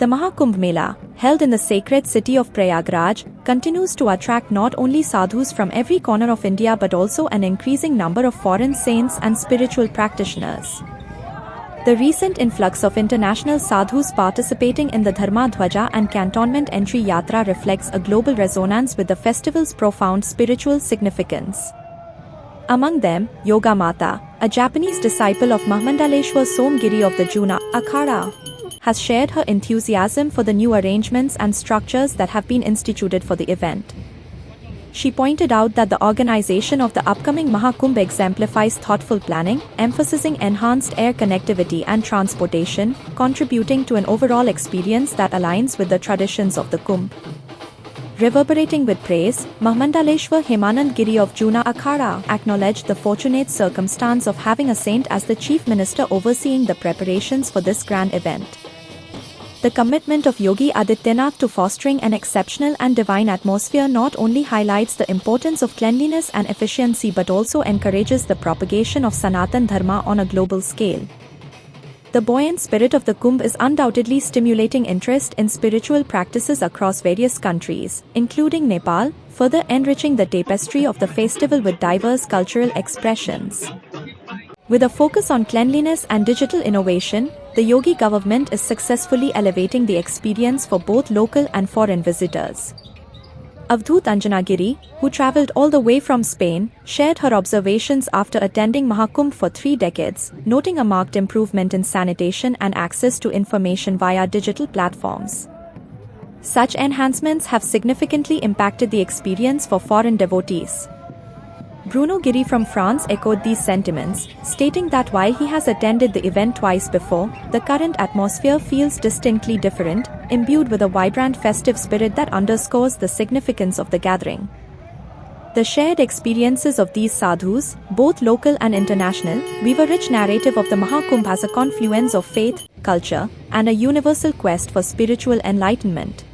The Mahakumbh Mela, held in the sacred city of Prayagraj, continues to attract not only sadhus from every corner of India but also an increasing number of foreign saints and spiritual practitioners. The recent influx of international sadhus participating in the Dharma Dhwaja and Cantonment Entry Yatra reflects a global resonance with the festival's profound spiritual significance. Among them, Yoga Mata, a Japanese disciple of Mahmandaleshwar Somgiri of the Juna Akhada, has shared her enthusiasm for the new arrangements and structures that have been instituted for the event. She pointed out that the organization of the upcoming Mahakumbh exemplifies thoughtful planning, emphasizing enhanced air connectivity and transportation, contributing to an overall experience that aligns with the traditions of the Kumbh. Reverberating with praise, Mahmandaleshwar Hemanand Giri of Juna Akhada acknowledged the fortunate circumstance of having a saint as the chief minister overseeing the preparations for this grand event. The commitment of Yogi Adityanath to fostering an exceptional and divine atmosphere not only highlights the importance of cleanliness and efficiency but also encourages the propagation of Sanatan Dharma on a global scale. The buoyant spirit of the Kumbh is undoubtedly stimulating interest in spiritual practices across various countries, including Nepal, further enriching the tapestry of the festival with diverse cultural expressions. With a focus on cleanliness and digital innovation, the Yogi government is successfully elevating the experience for both local and foreign visitors. Avdut Anjanagiri, who travelled all the way from Spain, shared her observations after attending Mahakumbh for 3 decades, noting a marked improvement in sanitation and access to information via digital platforms. Such enhancements have significantly impacted the experience for foreign devotees. Bruno Giri from France echoed these sentiments, stating that while he has attended the event twice before, the current atmosphere feels distinctly different, imbued with a vibrant festive spirit that underscores the significance of the gathering. The shared experiences of these sadhus, both local and international, weave a rich narrative of the Mahakumbh as a confluence of faith, culture, and a universal quest for spiritual enlightenment.